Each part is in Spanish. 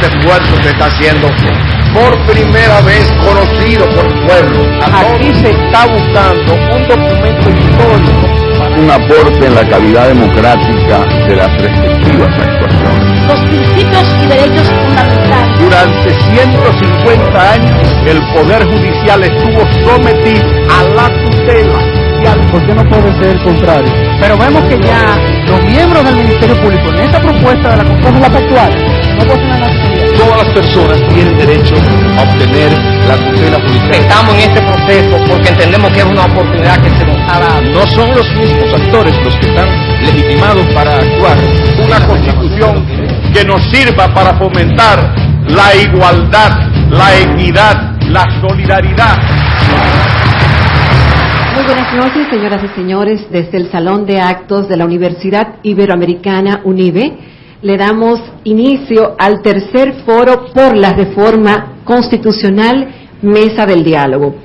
esfuerzo se está haciendo por primera vez conocido por el pueblo. Aquí se está buscando un documento histórico, un aporte en la calidad democrática de las respectivas actuaciones. Los principios y derechos fundamentales. Durante 150 años, el Poder Judicial estuvo sometido a la tutela. ¿Por qué no puede ser el contrario? Pero vemos que ya los miembros del Ministerio Público en esta propuesta de la Constitución actual no poseen la nacionalidad. Todas las personas tienen derecho a obtener la tutela judicial. Estamos en este proceso porque entendemos que es una oportunidad que se nos ha dado. No son los mismos actores los que están legitimados para actuar. Una constitución que nos sirva para fomentar la igualdad, la equidad, la solidaridad. Muy buenas noches, señoras y señores. Desde el Salón de Actos de la Universidad Iberoamericana, UNIBE, le damos inicio al tercer foro por la reforma constitucional Mesa del Diálogo,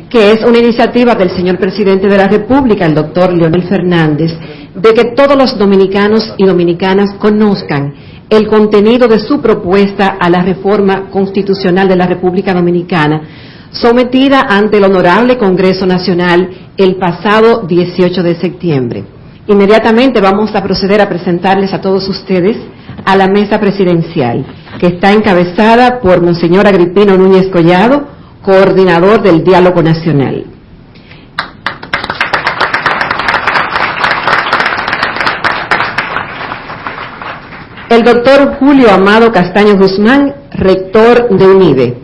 que es una iniciativa del señor presidente de la República, el doctor Leonel Fernández, de que todos los dominicanos y dominicanas conozcan el contenido de su propuesta a la reforma constitucional de la República Dominicana, sometida ante el Honorable Congreso Nacional el pasado 18 de septiembre. Inmediatamente vamos a proceder a presentarles a todos ustedes a la mesa presidencial, que está encabezada por Monseñor Agripino Núñez Collado, coordinador del Diálogo Nacional. El doctor Julio Amado Castaño Guzmán, rector de UNIBE.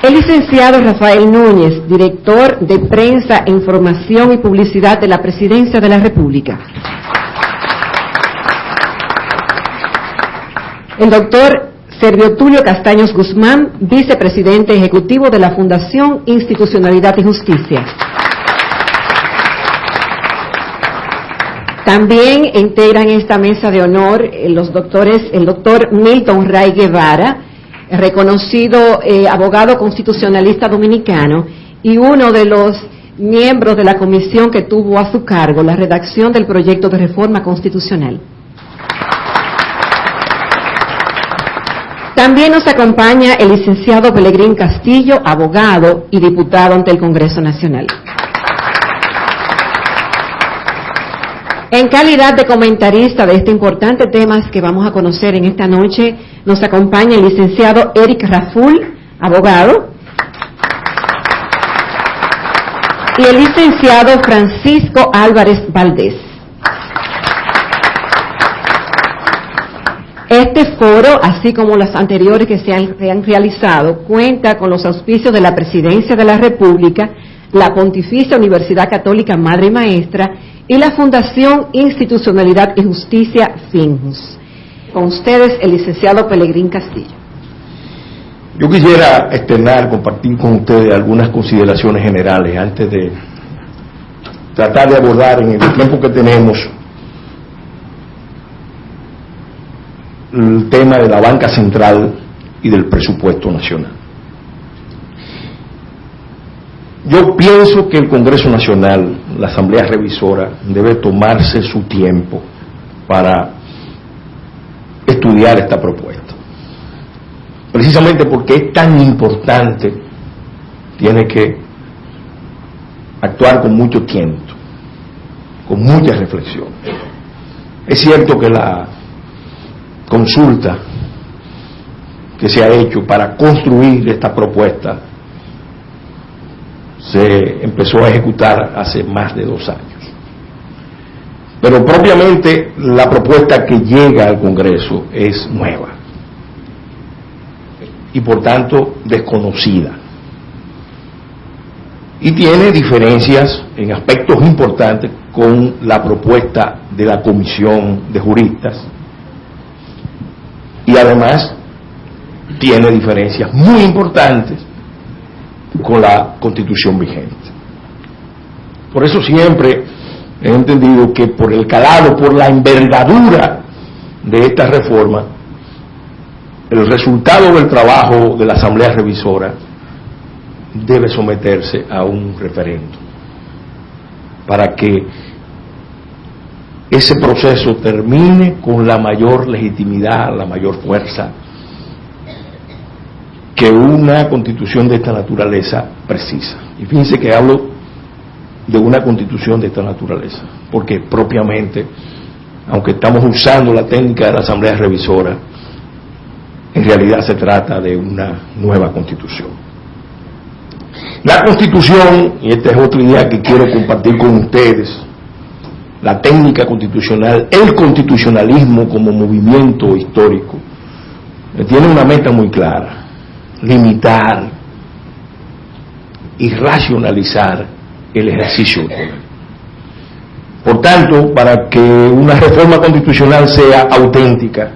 El licenciado Rafael Núñez, director de Prensa, Información y Publicidad de la Presidencia de la República. El doctor Servio Tulio Castaños Guzmán, vicepresidente ejecutivo de la Fundación Institucionalidad y Justicia. También integran esta mesa de honor el doctor Milton Ray Guevara, reconocido abogado constitucionalista dominicano y uno de los miembros de la comisión que tuvo a su cargo la redacción del proyecto de reforma constitucional. También nos acompaña el licenciado Pelegrín Castillo, abogado y diputado ante el Congreso Nacional. En calidad de comentarista de este importante tema que vamos a conocer en esta noche, nos acompaña el licenciado Eric Raful, abogado, y el licenciado Francisco Álvarez Valdés. Este foro, así como los anteriores que se han realizado, cuenta con los auspicios de la Presidencia de la República, la Pontificia Universidad Católica Madre y Maestra y la Fundación Institucionalidad y Justicia FINJUS. Con ustedes, el licenciado Pelegrín Castillo. Yo quisiera compartir con ustedes algunas consideraciones generales antes de tratar de abordar en el tiempo que tenemos el tema de la banca central y del presupuesto nacional. Yo pienso que el Congreso Nacional, la Asamblea Revisora, debe tomarse su tiempo para estudiar esta propuesta. Precisamente porque es tan importante, tiene que actuar con mucho tiempo, con mucha reflexión. Es cierto que la consulta que se ha hecho para construir esta propuesta se empezó a ejecutar hace más de 2 años. Pero propiamente la propuesta que llega al Congreso es nueva y por tanto desconocida. Y tiene diferencias en aspectos importantes con la propuesta de la Comisión de Juristas y además tiene diferencias muy importantes con la Constitución vigente. Por eso siempre he entendido que por el calado, por la envergadura de esta reforma, el resultado del trabajo de la Asamblea Revisora debe someterse a un referendo para que ese proceso termine con la mayor legitimidad, la mayor fuerza que una constitución de esta naturaleza precisa. Y fíjense que hablo de una constitución de esta naturaleza, porque propiamente, aunque estamos usando la técnica de la Asamblea Revisora, en realidad se trata de una nueva constitución. La constitución, y esta es otra idea que quiero compartir con ustedes, la técnica constitucional, el constitucionalismo como movimiento histórico, tiene una meta muy clara: limitar y racionalizar el ejercicio del poder. Por tanto, para que una reforma constitucional sea auténtica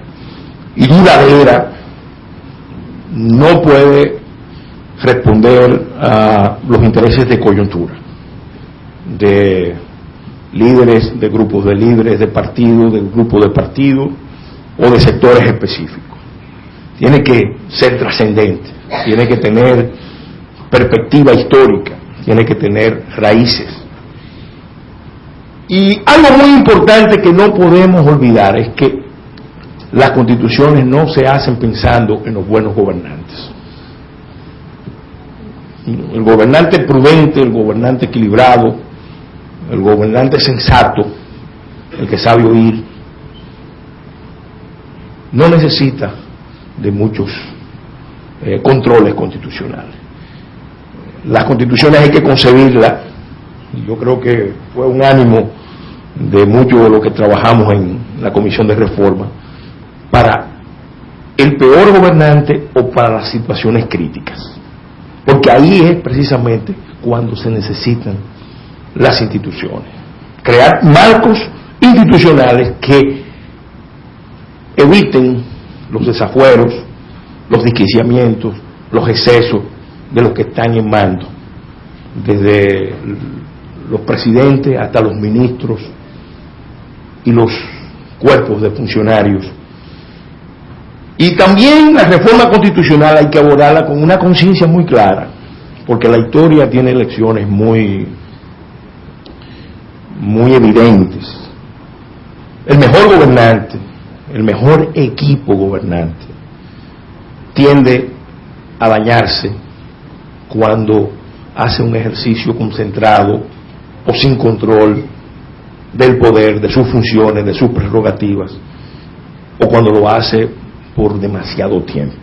y duradera, no puede responder a los intereses de coyuntura, de líderes, de grupos de líderes, de partidos, de grupos de partidos o de sectores específicos. Tiene que ser trascendente, tiene que tener perspectiva histórica, tiene que tener raíces. Y algo muy importante que no podemos olvidar es que las constituciones no se hacen pensando en los buenos gobernantes. El gobernante prudente, el gobernante equilibrado, el gobernante sensato, el que sabe oír, no necesita de muchos controles constitucionales. Las constituciones hay que concebirlas, y yo creo que fue un ánimo de muchos de los que trabajamos en la Comisión de Reforma, para el peor gobernante o para las situaciones críticas, porque ahí es precisamente cuando se necesitan las instituciones, crear marcos institucionales que eviten los desafueros, los desquiciamientos, los excesos de los que están en mando, desde los presidentes hasta los ministros y los cuerpos de funcionarios. Y también la reforma constitucional hay que abordarla con una conciencia muy clara, porque la historia tiene lecciones muy evidentes. El mejor gobernante, el mejor equipo gobernante, tiende a dañarse cuando hace un ejercicio concentrado o sin control del poder, de sus funciones, de sus prerrogativas, o cuando lo hace por demasiado tiempo.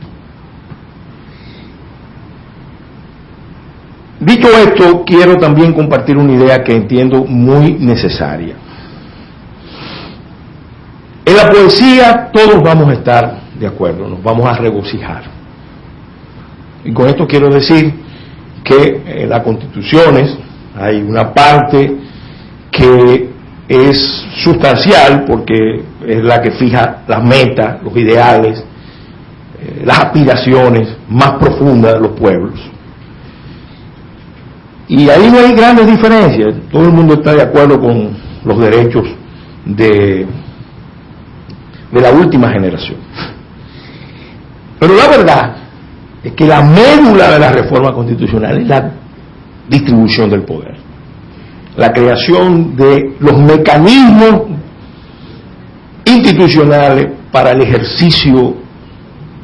Dicho esto, quiero también compartir una idea que entiendo muy necesaria. En la poesía todos vamos a estar de acuerdo, nos vamos a regocijar. Y con esto quiero decir que en las constituciones hay una parte que es sustancial, porque es la que fija las metas, los ideales, las aspiraciones más profundas de los pueblos. Y ahí no hay grandes diferencias, todo el mundo está de acuerdo con los derechos de la última generación. Pero la verdad es que la médula de la reforma constitucional es la distribución del poder, la creación de los mecanismos institucionales para el ejercicio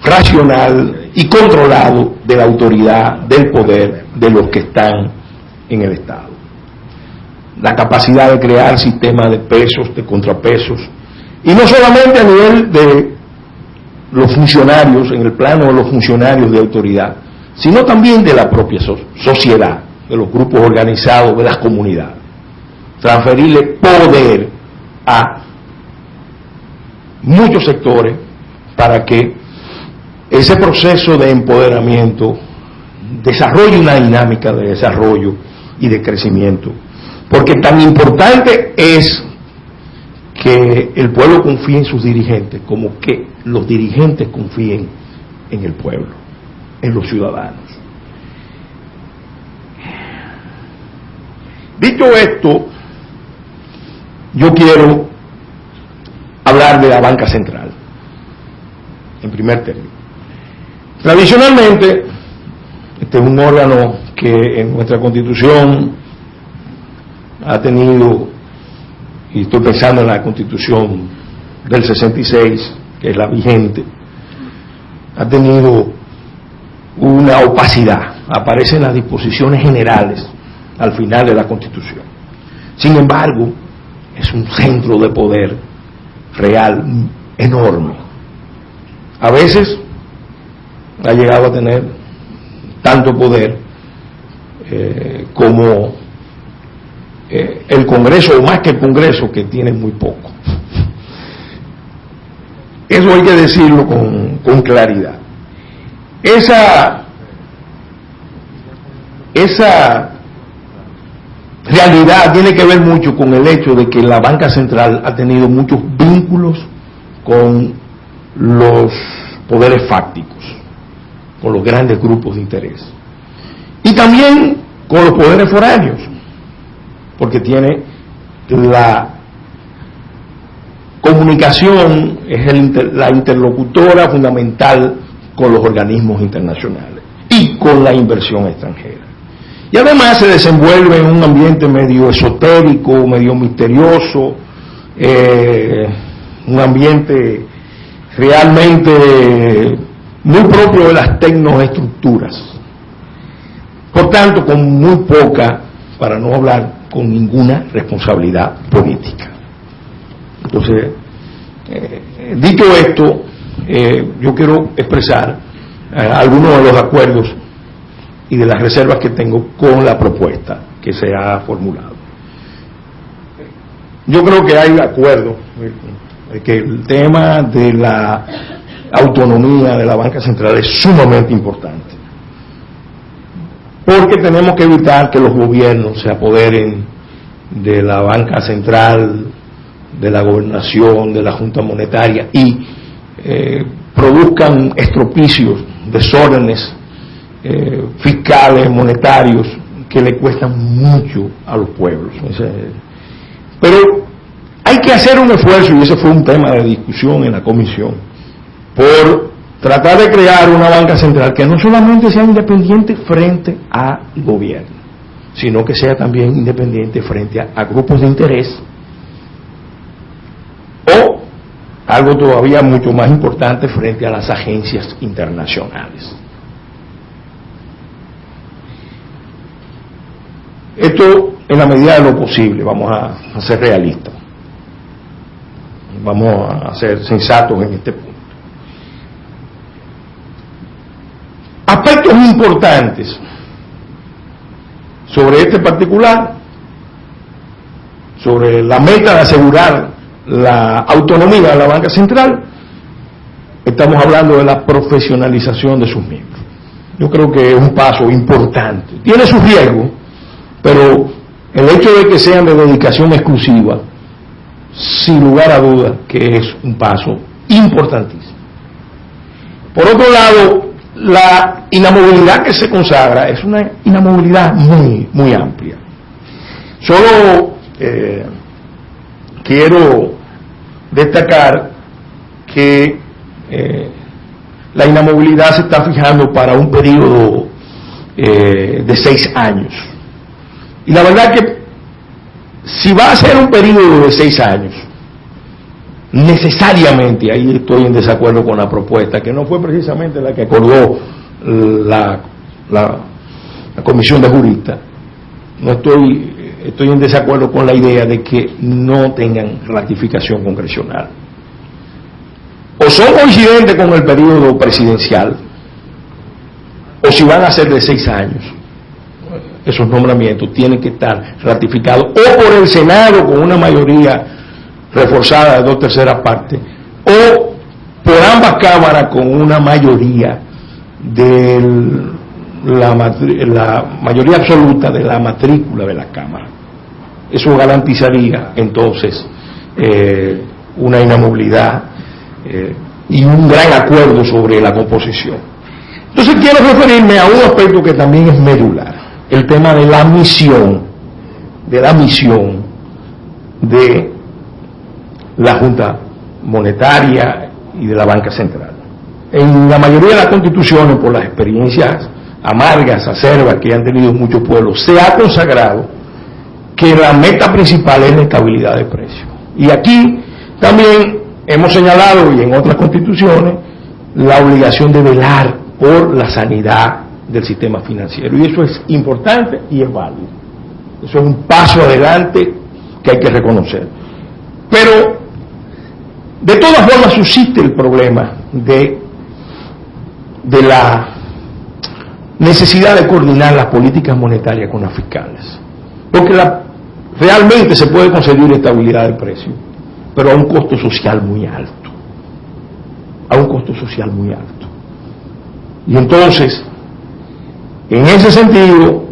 racional y controlado de la autoridad, del poder de los que están en el Estado. La capacidad de crear sistemas de pesos, de contrapesos, y no solamente a nivel de los funcionarios, en el plano de los funcionarios de autoridad, sino también de la propia sociedad, de los grupos organizados, de las comunidades. Transferirle poder a muchos sectores para que ese proceso de empoderamiento desarrolle una dinámica de desarrollo y de crecimiento, porque tan importante es que el pueblo confíe en sus dirigentes como que los dirigentes confíen en el pueblo, en los ciudadanos. Dicho esto, yo quiero hablar de la banca central, en primer término. Tradicionalmente, este es un órgano que en nuestra Constitución ha tenido y estoy pensando en la Constitución del 66, que es la vigente, ha tenido una opacidad, aparecen las disposiciones generales al final de la Constitución. Sin embargo, es un centro de poder real enorme. A veces ha llegado a tener tanto poder como el Congreso, o más que el Congreso, que tiene muy poco. Eso hay que decirlo con claridad. Esa realidad tiene que ver mucho con el hecho de que la banca central ha tenido muchos vínculos con los poderes fácticos, con los grandes grupos de interés, y también con los poderes foráneos, porque tiene la comunicación, es la interlocutora fundamental con los organismos internacionales y con la inversión extranjera. Y además se desenvuelve en un ambiente medio esotérico, medio misterioso, un ambiente realmente muy propio de las tecnoestructuras. Por tanto, con muy poca, para no hablar con ninguna responsabilidad política. Entonces, dicho esto, yo quiero expresar algunos de los acuerdos y de las reservas que tengo con la propuesta que se ha formulado. Yo creo que hay acuerdo de que el tema de la autonomía de la banca central es sumamente importante, porque tenemos que evitar que los gobiernos se apoderen de la banca central, de la gobernación, de la Junta Monetaria y produzcan estropicios, desórdenes fiscales, monetarios, que le cuestan mucho a los pueblos. Pero hay que hacer un esfuerzo, y ese fue un tema de discusión en la comisión, por tratar de crear una banca central que no solamente sea independiente frente al gobierno, sino que sea también independiente frente a grupos de interés, o algo todavía mucho más importante, frente a las agencias internacionales. Esto en la medida de lo posible, vamos a ser realistas, vamos a ser sensatos en este punto. Aspectos importantes sobre este particular, sobre la meta de asegurar la autonomía de la banca central, estamos hablando de la profesionalización de sus miembros. Yo creo que es un paso importante. Tiene sus riesgos, pero el hecho de que sean de dedicación exclusiva, sin lugar a dudas que es un paso importantísimo. Por otro lado, la inamovilidad que se consagra es una inamovilidad muy, muy amplia. Solo quiero destacar que la inamovilidad se está fijando para un periodo de 6 años. Y la verdad que si va a ser un periodo de 6 años, necesariamente, ahí estoy en desacuerdo con la propuesta, que no fue precisamente la que acordó la comisión de juristas, estoy en desacuerdo con la idea de que no tengan ratificación congresional. O son coincidentes con el periodo presidencial, o si van a ser de 6 años, esos nombramientos tienen que estar ratificados o por el Senado con una mayoría reforzada de 2/3 partes, o por ambas cámaras con una mayoría de la mayoría absoluta de la matrícula de la Cámara. Eso garantizaría entonces una inamovilidad y un gran acuerdo sobre la composición. Entonces quiero referirme a un aspecto que también es medular, el tema de la misión de la Junta Monetaria y de la Banca Central. En la mayoría de las constituciones, por las experiencias amargas, acerbas que han tenido muchos pueblos, se ha consagrado que la meta principal es la estabilidad de precios. Y aquí también hemos señalado, y en otras constituciones, la obligación de velar por la sanidad del sistema financiero. Y eso es importante y es válido. Eso es un paso adelante que hay que reconocer. Pero, de todas formas, subsiste el problema de la necesidad de coordinar las políticas monetarias con las fiscales. Porque realmente se puede conseguir estabilidad de precio, pero a un costo social muy alto. A un costo social muy alto. Y entonces, en ese sentido,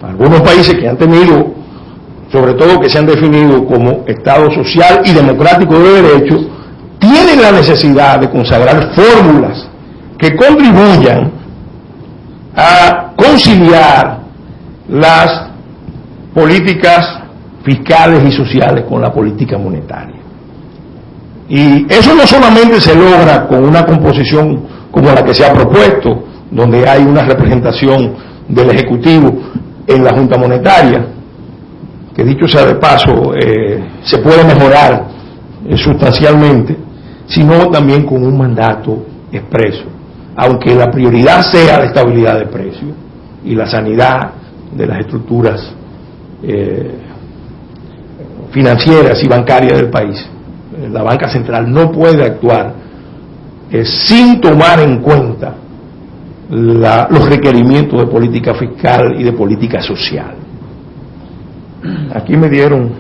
algunos países que han tenido, sobre todo que se han definido como Estado social y democrático de derecho, tienen la necesidad de consagrar fórmulas que contribuyan a conciliar las políticas fiscales y sociales con la política monetaria. Y eso no solamente se logra con una composición como la que se ha propuesto, donde hay una representación del Ejecutivo en la Junta Monetaria, que dicho sea de paso, se puede mejorar sustancialmente, sino también con un mandato expreso, aunque la prioridad sea la estabilidad de precios y la sanidad de las estructuras financieras y bancarias del país. La banca central no puede actuar sin tomar en cuenta los requerimientos de política fiscal y de política social. Aquí me dieron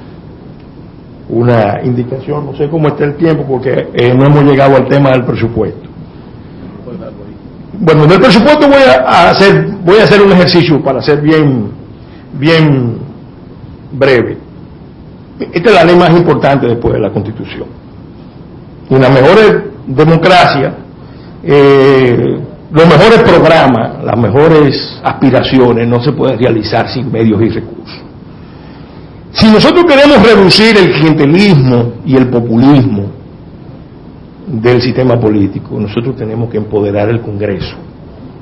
una indicación, no sé cómo está el tiempo porque no hemos llegado al tema del presupuesto. Bueno, del presupuesto voy a hacer un ejercicio para ser bien breve. Esta es la ley más importante después de la Constitución. En las mejores democracias, los mejores programas, las mejores aspiraciones no se pueden realizar sin medios y recursos. Si nosotros queremos reducir el clientelismo y el populismo del sistema político, nosotros tenemos que empoderar el Congreso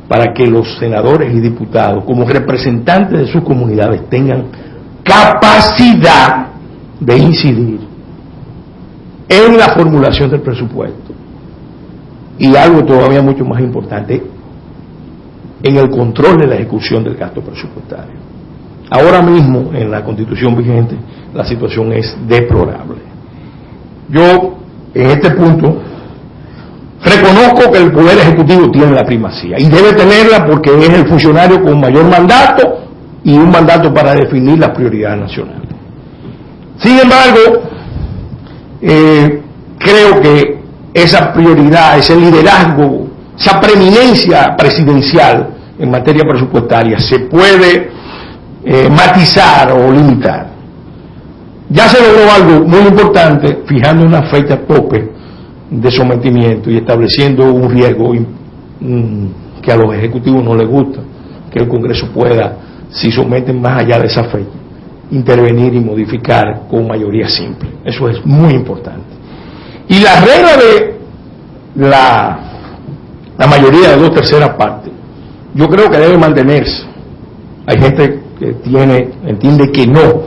para que los senadores y diputados, como representantes de sus comunidades, tengan capacidad de incidir en la formulación del presupuesto y algo todavía mucho más importante, en el control de la ejecución del gasto presupuestario. Ahora mismo, en la Constitución vigente, la situación es deplorable. Yo, en este punto, reconozco que el Poder Ejecutivo tiene la primacía y debe tenerla porque es el funcionario con mayor mandato y un mandato para definir las prioridades nacionales. Sin embargo, creo que esa prioridad, ese liderazgo, esa preeminencia presidencial en materia presupuestaria se puede matizar o limitar. Ya se logró algo muy importante fijando una fecha tope de sometimiento y estableciendo un riesgo que a los ejecutivos no les gusta, que el Congreso pueda, si someten más allá de esa fecha, intervenir y modificar con mayoría simple. Eso es muy importante. Y la regla de la mayoría de 2/3 partes, yo creo que debe mantenerse. Hay gente que entiende que no.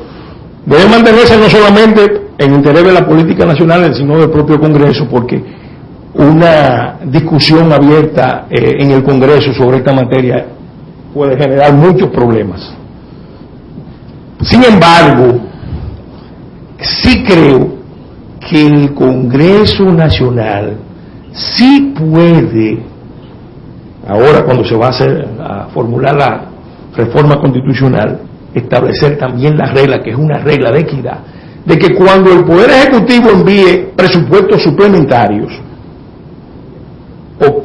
Debe mantenerse no solamente en interés de la política nacional, sino del propio Congreso, porque una discusión abierta en el Congreso sobre esta materia puede generar muchos problemas. Sin embargo, sí creo que el Congreso Nacional sí puede, ahora cuando se va a formular la reforma constitucional, establecer también la regla, que es una regla de equidad, de que cuando el Poder Ejecutivo envíe presupuestos suplementarios o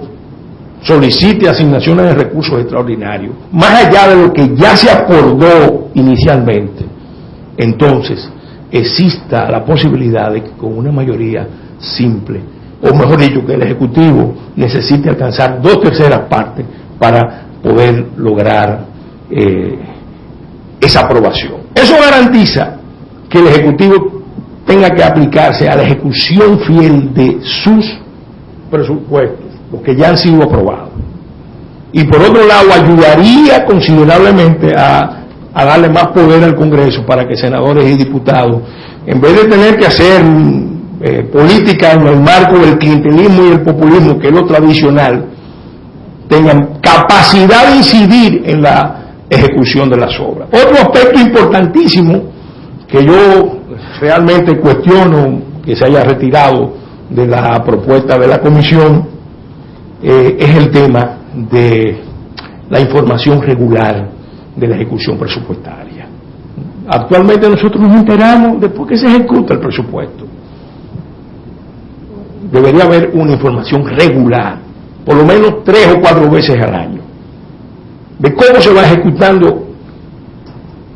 solicite asignaciones de recursos extraordinarios, más allá de lo que ya se acordó inicialmente, entonces exista la posibilidad de que con una mayoría simple, o mejor dicho, que el Ejecutivo necesite alcanzar 2/3 partes para poder lograr esa aprobación. Eso garantiza que el Ejecutivo tenga que aplicarse a la ejecución fiel de sus presupuestos, los que ya han sido aprobados. Y por otro lado, ayudaría considerablemente a a darle más poder al Congreso para que senadores y diputados, en vez de tener que hacer política en el marco del clientelismo y el populismo, que es lo tradicional, tengan capacidad de incidir en la ejecución de las obras. Otro aspecto importantísimo que yo realmente cuestiono que se haya retirado de la propuesta de la comisión es el tema de la información regular de la ejecución presupuestaria. Actualmente nosotros nos enteramos después que se ejecuta el presupuesto. Debería haber una información regular, por lo menos 3 o 4 veces al año, de cómo se va ejecutando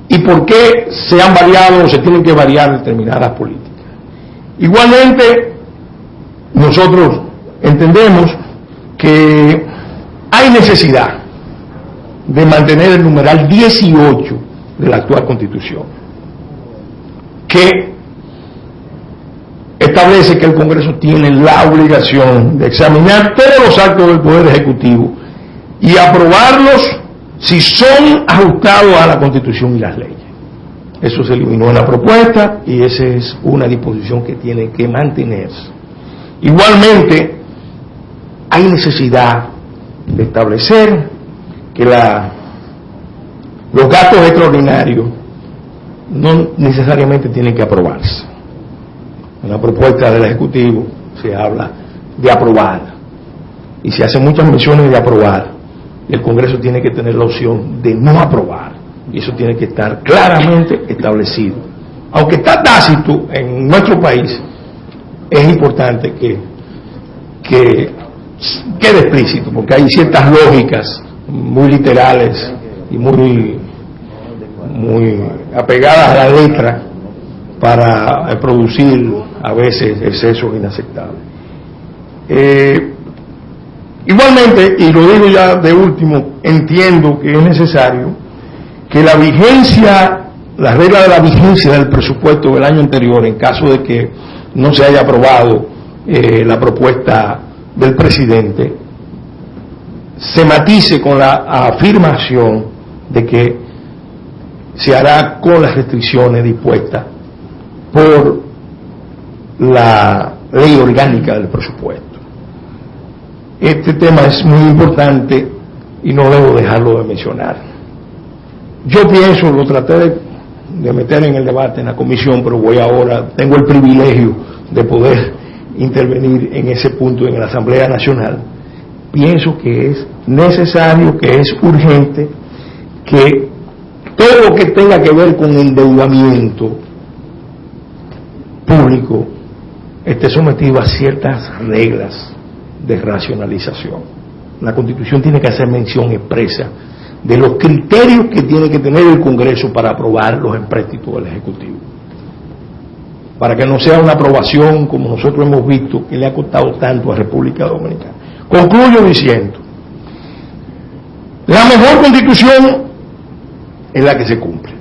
y por qué se han variado o se tienen que variar determinadas políticas. Igualmente, nosotros entendemos que hay necesidad de mantener el numeral 18 de la actual Constitución, que establece que el Congreso tiene la obligación de examinar todos los actos del Poder Ejecutivo y aprobarlos si son ajustados a la Constitución y las leyes. Eso se eliminó en la propuesta y esa es una disposición que tiene que mantenerse. Igualmente, hay necesidad de establecer que los gastos extraordinarios no necesariamente tienen que aprobarse. En la propuesta del Ejecutivo se habla de aprobar y se hacen muchas menciones de aprobar y el Congreso tiene que tener la opción de no aprobar y eso tiene que estar claramente establecido. Aunque está tácito en nuestro país, es importante que quede explícito, porque hay ciertas lógicas muy literales y muy apegadas a la letra para producir a veces excesos inaceptables. Igualmente, y lo digo ya de último, entiendo que es necesario que la regla de la vigencia del presupuesto del año anterior, en caso de que no se haya aprobado la propuesta del presidente, se matice con la afirmación de que se hará con las restricciones dispuestas por la ley orgánica del presupuesto. Este tema es muy importante y no debo dejarlo de mencionar. Yo pienso, lo traté de meter en el debate en la comisión, pero tengo el privilegio de poder intervenir en ese punto en la Asamblea Nacional. Pienso que es necesario, que es urgente, que todo lo que tenga que ver con endeudamiento público esté sometido a ciertas reglas de racionalización. La Constitución tiene que hacer mención expresa de los criterios que tiene que tener el Congreso para aprobar los empréstitos del Ejecutivo, para que no sea una aprobación como nosotros hemos visto que le ha costado tanto a República Dominicana. Concluyo diciendo, la mejor Constitución es la que se cumple.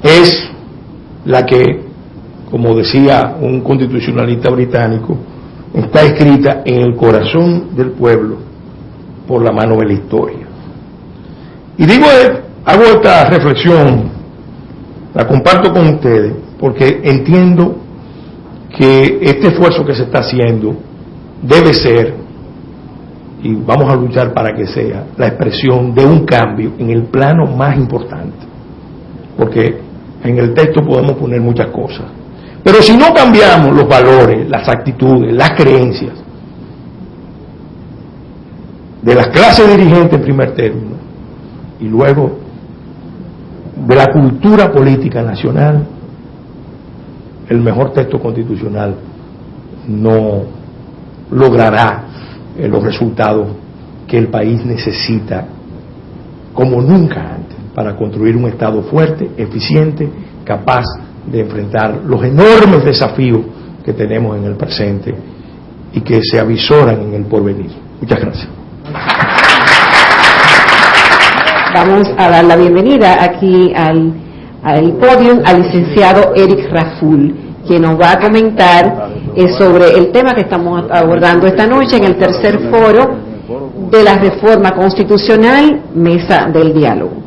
Es la que, como decía un constitucionalista británico, está escrita en el corazón del pueblo por la mano de la historia. Y hago esta reflexión, la comparto con ustedes, porque entiendo que este esfuerzo que se está haciendo debe ser, y vamos a luchar para que sea, la expresión de un cambio en el plano más importante, porque en el texto podemos poner muchas cosas, pero si no cambiamos los valores, las actitudes, las creencias de las clases dirigentes en primer término y luego de la cultura política nacional, el mejor texto constitucional no logrará los resultados que el país necesita como nunca antes para construir un Estado fuerte, eficiente, capaz de enfrentar los enormes desafíos que tenemos en el presente y que se avisoran en el porvenir. Muchas gracias. Vamos a dar la bienvenida aquí al podio al licenciado Eric Raful, quien nos va a comentar sobre el tema que estamos abordando esta noche en el tercer foro de la reforma constitucional, mesa del diálogo.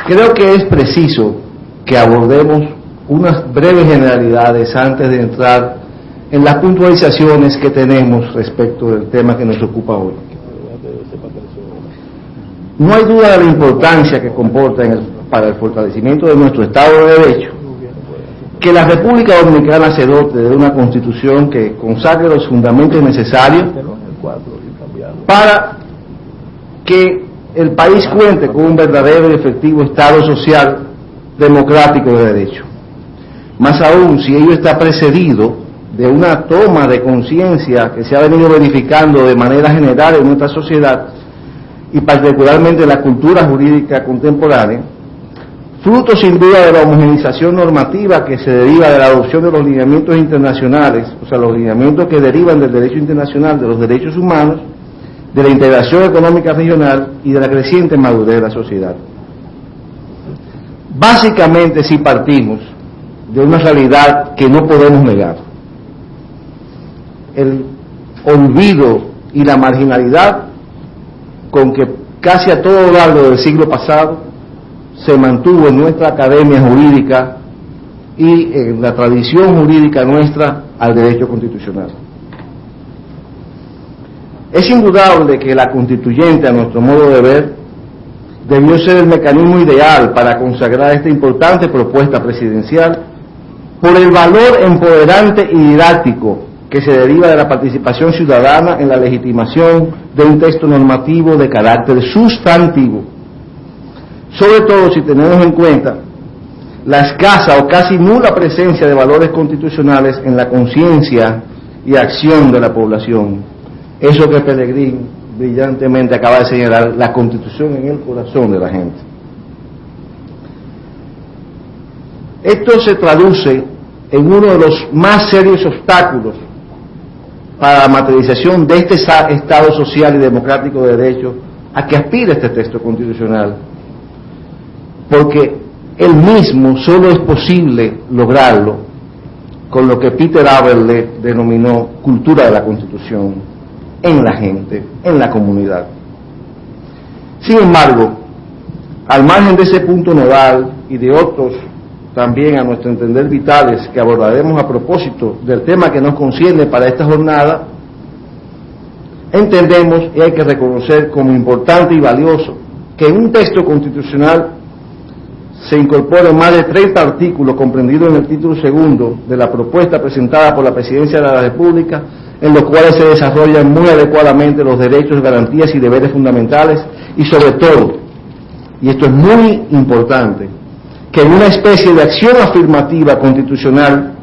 Creo que es preciso que abordemos unas breves generalidades antes de entrar en las puntualizaciones que tenemos respecto del tema que nos ocupa hoy. No hay duda de la importancia que comporta para el fortalecimiento de nuestro Estado de Derecho que la República Dominicana se dote de una Constitución que consagre los fundamentos necesarios para que el país cuente con un verdadero y efectivo Estado social democrático de derecho. Más aún si ello está precedido de una toma de conciencia que se ha venido verificando de manera general en nuestra sociedad y particularmente en la cultura jurídica contemporánea, fruto sin duda de la homogeneización normativa que se deriva de la adopción de los lineamientos internacionales, o sea, los lineamientos que derivan del derecho internacional, de los derechos humanos, de la integración económica regional y de la creciente madurez de la sociedad. Básicamente, si partimos de una realidad que no podemos negar, el olvido y la marginalidad con que casi a todo lo largo del siglo pasado se mantuvo en nuestra academia jurídica y en la tradición jurídica nuestra al derecho constitucional. Es indudable que la constituyente, a nuestro modo de ver, debió ser el mecanismo ideal para consagrar esta importante propuesta presidencial por el valor empoderante y didáctico que se deriva de la participación ciudadana en la legitimación de un texto normativo de carácter sustantivo, sobre todo si tenemos en cuenta la escasa o casi nula presencia de valores constitucionales en la conciencia y acción de la población. Eso que Pellegrín brillantemente acaba de señalar, la Constitución en el corazón de la gente. Esto se traduce en uno de los más serios obstáculos para la materialización de este Estado social y democrático de derecho a que aspira este texto constitucional, porque él mismo solo es posible lograrlo con lo que Peter Aberle denominó cultura de la Constitución, en la gente, en la comunidad. Sin embargo, al margen de ese punto nodal y de otros también a nuestro entender vitales que abordaremos a propósito del tema que nos concierne para esta jornada, entendemos y hay que reconocer como importante y valioso que en un texto constitucional se incorporen más de 30 artículos comprendidos en el título segundo de la propuesta presentada por la Presidencia de la República, en los cuales se desarrollan muy adecuadamente los derechos, garantías y deberes fundamentales y sobre todo, y esto es muy importante, que en una especie de acción afirmativa constitucional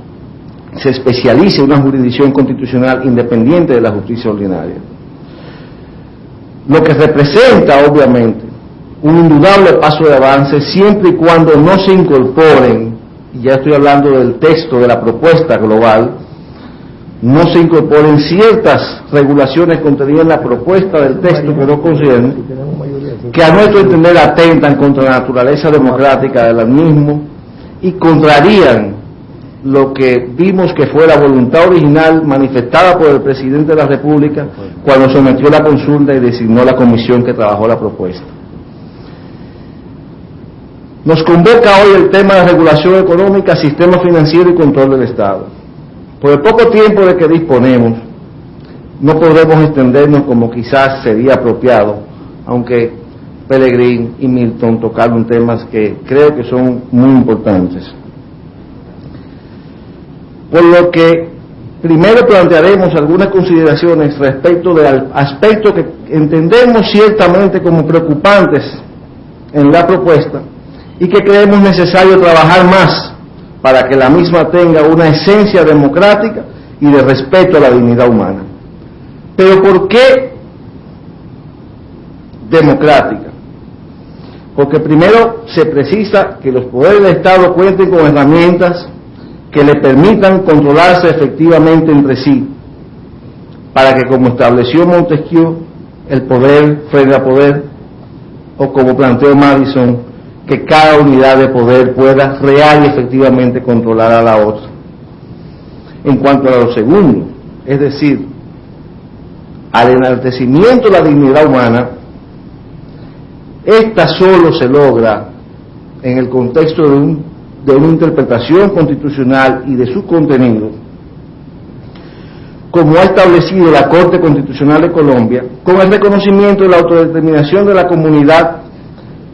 se especialice una jurisdicción constitucional independiente de la justicia ordinaria. Lo que representa, obviamente, un indudable paso de avance siempre y cuando no se incorporen, y ya estoy hablando del texto de la propuesta global, no se incorporen ciertas regulaciones contenidas en la propuesta del texto que no concierne, que a nuestro entender atentan contra la naturaleza democrática del mismo y contrarían lo que vimos que fue la voluntad original manifestada por el presidente de la República cuando sometió la consulta y designó la comisión que trabajó la propuesta. Nos convoca hoy el tema de regulación económica, sistema financiero y control del Estado. Por el poco tiempo de que disponemos, no podremos extendernos como quizás sería apropiado, aunque Pellegrín y Milton tocaron temas que creo que son muy importantes. Por lo que primero plantearemos algunas consideraciones respecto de aspectos que entendemos ciertamente como preocupantes en la propuesta y que creemos necesario trabajar más para que la misma tenga una esencia democrática y de respeto a la dignidad humana. Pero ¿por qué democrática? Porque primero se precisa que los poderes del Estado cuenten con herramientas que le permitan controlarse efectivamente entre sí, para que, como estableció Montesquieu, el poder frena poder, o como planteó Madison, que cada unidad de poder pueda real y efectivamente controlar a la otra. En cuanto a lo segundo, es decir, al enaltecimiento de la dignidad humana, esta solo se logra en el contexto de una interpretación constitucional y de su contenido, como ha establecido la Corte Constitucional de Colombia, con el reconocimiento de la autodeterminación de la comunidad,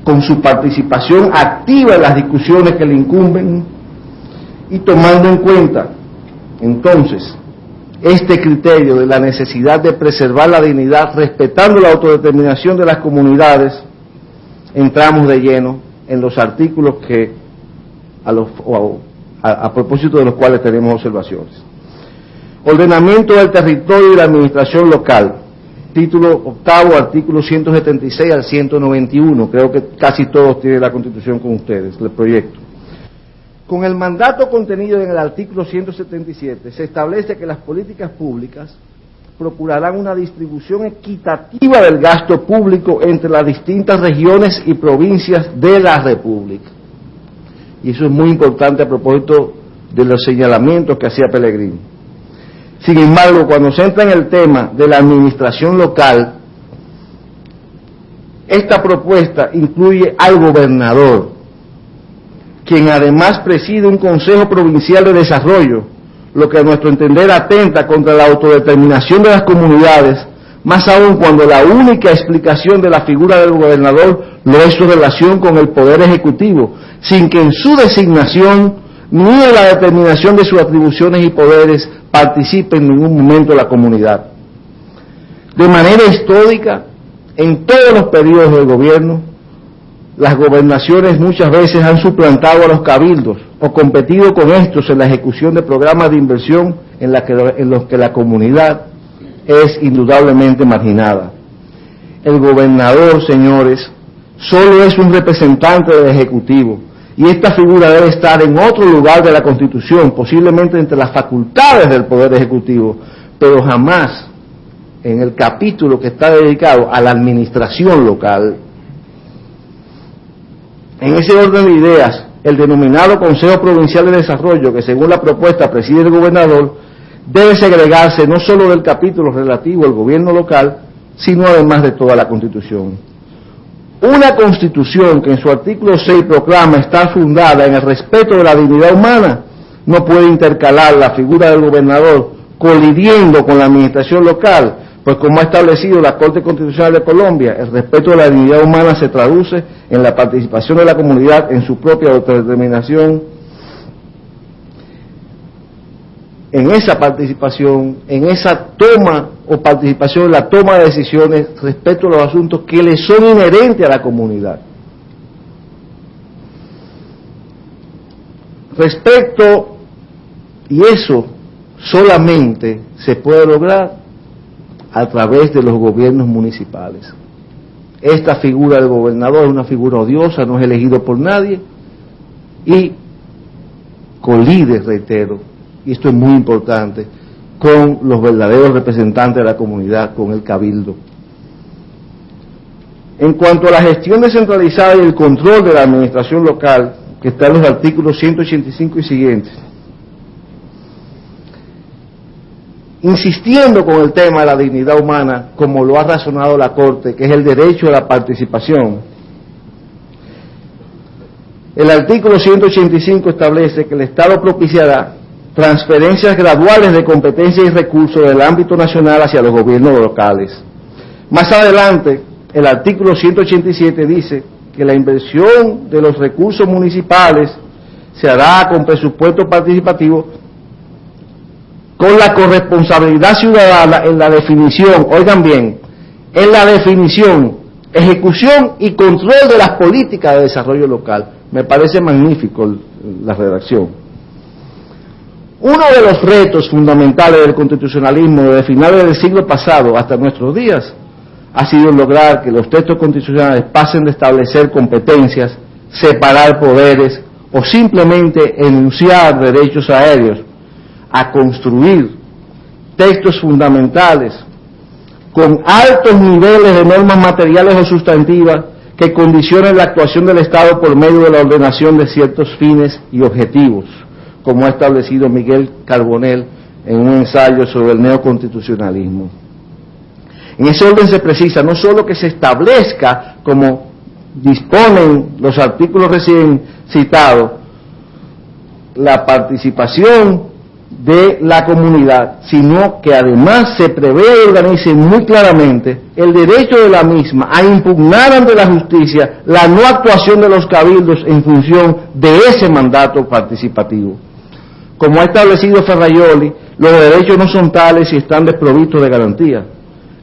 con su participación activa en las discusiones que le incumben y tomando en cuenta, entonces, este criterio de la necesidad de preservar la dignidad, respetando la autodeterminación de las comunidades, entramos de lleno en los artículos que, a propósito de los cuales tenemos observaciones. Ordenamiento del territorio y la administración local. Título octavo, artículo 176 al 191. Creo que casi todos tienen la Constitución con ustedes, el proyecto. Con el mandato contenido en el artículo 177, se establece que las políticas públicas procurarán una distribución equitativa del gasto público entre las distintas regiones y provincias de la República. Y eso es muy importante a propósito de los señalamientos que hacía Pellegrini. Sin embargo, cuando se entra en el tema de la administración local, esta propuesta incluye al gobernador, quien además preside un Consejo Provincial de Desarrollo, lo que a nuestro entender atenta contra la autodeterminación de las comunidades, más aún cuando la única explicación de la figura del gobernador lo es su relación con el Poder Ejecutivo, sin que en su designación ni en la determinación de sus atribuciones y poderes participe en ningún momento la comunidad. De manera histórica, en todos los periodos del gobierno, las gobernaciones muchas veces han suplantado a los cabildos o competido con estos en la ejecución de programas de inversión en los que la comunidad es indudablemente marginada. El gobernador, señores, solo es un representante del Ejecutivo, y esta figura debe estar en otro lugar de la Constitución, posiblemente entre las facultades del Poder Ejecutivo, pero jamás en el capítulo que está dedicado a la administración local. En ese orden de ideas, el denominado Consejo Provincial de Desarrollo, que según la propuesta preside el gobernador, debe segregarse no solo del capítulo relativo al gobierno local, sino además de toda la Constitución. Una Constitución que en su artículo 6 proclama estar fundada en el respeto de la dignidad humana, no puede intercalar la figura del gobernador colidiendo con la administración local, pues como ha establecido la Corte Constitucional de Colombia, el respeto de la dignidad humana se traduce en la participación de la comunidad en su propia autodeterminación, en esa participación, en esa toma o participación en la toma de decisiones respecto a los asuntos que le son inherentes a la comunidad. Respecto, y eso solamente se puede lograr a través de los gobiernos municipales. Esta figura del gobernador es una figura odiosa, no es elegido por nadie, y colide, reitero, y esto es muy importante, con los verdaderos representantes de la comunidad, con el cabildo. En cuanto a la gestión descentralizada y el control de la administración local, que está en los artículos 185 y siguientes, insistiendo con el tema de la dignidad humana, como lo ha razonado la Corte, que es el derecho a la participación, el artículo 185 establece que el Estado propiciará transferencias graduales de competencias y recursos del ámbito nacional hacia los gobiernos locales. Más adelante, el artículo 187 dice que la inversión de los recursos municipales se hará con presupuesto participativo con la corresponsabilidad ciudadana en la definición, oigan bien, en la definición, ejecución y control de las políticas de desarrollo local. Me parece magnífico la redacción. Uno de los retos fundamentales del constitucionalismo desde finales del siglo pasado hasta nuestros días ha sido lograr que los textos constitucionales pasen de establecer competencias, separar poderes o simplemente enunciar derechos aéreos, a construir textos fundamentales con altos niveles de normas materiales o sustantivas que condicionen la actuación del Estado por medio de la ordenación de ciertos fines y objetivos, como ha establecido Miguel Carbonell en un ensayo sobre el neoconstitucionalismo. En ese orden se precisa no solo que se establezca, como disponen los artículos recién citados, la participación de la comunidad, sino que además se prevé y organice muy claramente el derecho de la misma a impugnar ante la justicia la no actuación de los cabildos en función de ese mandato participativo. Como ha establecido Ferrajoli, los derechos no son tales y están desprovistos de garantía.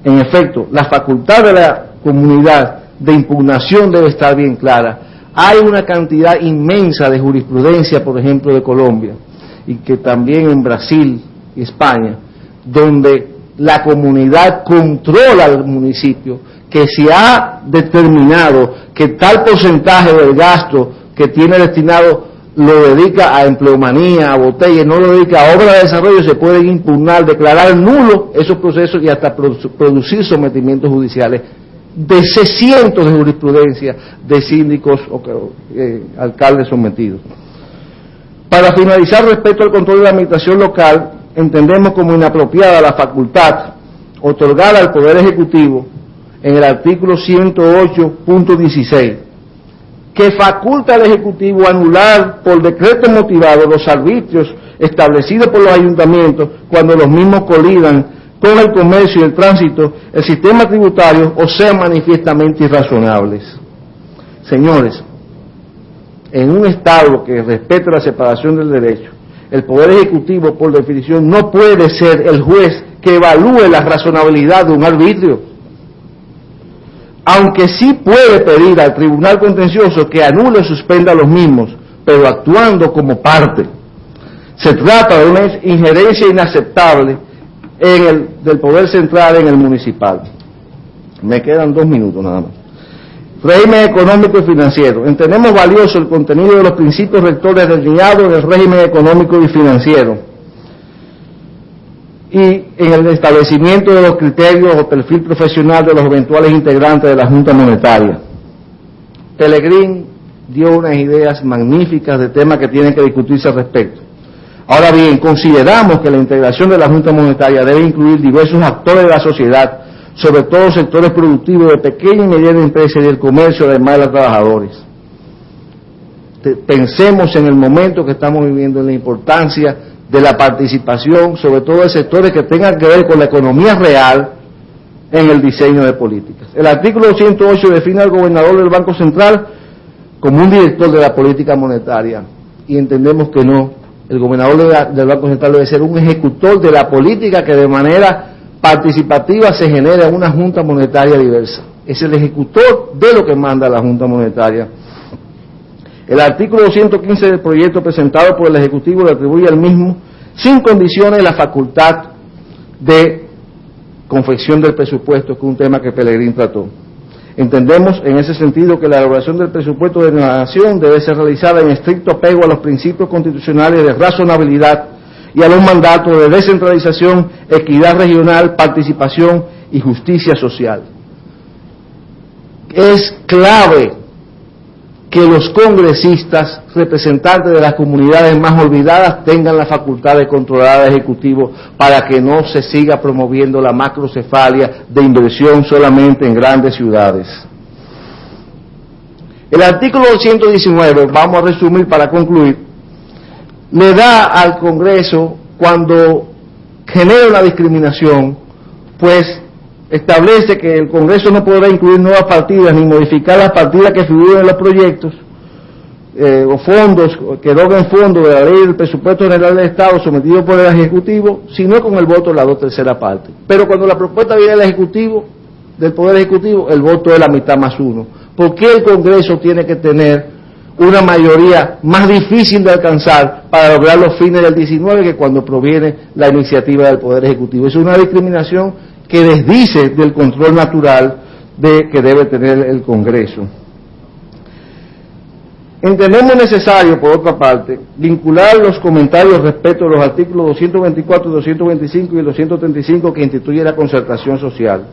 En efecto, la facultad de la comunidad de impugnación debe estar bien clara. Hay una cantidad inmensa de jurisprudencia, por ejemplo, de Colombia, y que también en Brasil y España, donde la comunidad controla al municipio, que se ha determinado que tal porcentaje del gasto que tiene destinado lo dedica a empleomanía, a botella, no lo dedica a obra de desarrollo, se pueden impugnar, declarar nulo esos procesos y hasta producir sometimientos judiciales. De cientos de jurisprudencia de síndicos o alcaldes sometidos. Para finalizar, respecto al control de la administración local, entendemos como inapropiada la facultad otorgada al Poder Ejecutivo en el artículo 108.16, que faculta al Ejecutivo anular por decreto motivado los arbitrios establecidos por los ayuntamientos cuando los mismos colidan con el comercio y el tránsito, el sistema tributario, o sean manifiestamente irrazonables. Señores, en un Estado que respete la separación del derecho, el Poder Ejecutivo, por definición, no puede ser el juez que evalúe la razonabilidad de un arbitrio, aunque sí puede pedir al Tribunal Contencioso que anule o suspenda los mismos, pero actuando como parte. Se trata de una injerencia inaceptable del Poder Central en el municipal. Me quedan 2 minutos nada más. Régimen económico y financiero. Entendemos valioso el contenido de los principios rectores delineados en el régimen económico y financiero y en el establecimiento de los criterios o perfil profesional de los eventuales integrantes de la Junta Monetaria. Pellegrín dio unas ideas magníficas de temas que tienen que discutirse al respecto. Ahora bien, consideramos que la integración de la Junta Monetaria debe incluir diversos actores de la sociedad, sobre todo sectores productivos de pequeña y mediana empresa y del comercio, además de los trabajadores. Pensemos en el momento que estamos viviendo, en la importancia de la participación, sobre todo de sectores que tengan que ver con la economía real en el diseño de políticas. El artículo 108 define al gobernador del Banco Central como un director de la política monetaria, y entendemos que no. El gobernador del Banco Central debe ser un ejecutor de la política que de manera participativa se genera una Junta Monetaria diversa. Es el ejecutor de lo que manda la Junta Monetaria. El artículo 215 del proyecto presentado por el Ejecutivo le atribuye al mismo, sin condiciones, la facultad de confección del presupuesto, que es un tema que Pellegrín trató. Entendemos en ese sentido que la elaboración del presupuesto de la Nación debe ser realizada en estricto apego a los principios constitucionales de razonabilidad y a los mandatos de descentralización, equidad regional, participación y justicia social. Es clave que los congresistas, representantes de las comunidades más olvidadas, tengan la facultad de controlar al Ejecutivo para que no se siga promoviendo la macrocefalia de inversión solamente en grandes ciudades. El artículo 119, vamos a resumir para concluir, le da al Congreso, cuando genera una discriminación, pues establece que el Congreso no podrá incluir nuevas partidas ni modificar las partidas que figuren en los proyectos o fondos que eroguen fondos de la ley del presupuesto general del Estado sometido por el Ejecutivo, sino con el voto de la 2/3 parte. Pero cuando la propuesta viene del Ejecutivo, del Poder Ejecutivo, el voto es la mitad más 1. ¿Por qué el Congreso tiene que tener una mayoría más difícil de alcanzar para lograr los fines del 19 que cuando proviene la iniciativa del Poder Ejecutivo? Es una discriminación que desdice del control natural que debe tener el Congreso. Entendemos necesario, por otra parte, vincular los comentarios respecto a los artículos 224, 225 y 235 que instituye la concertación social.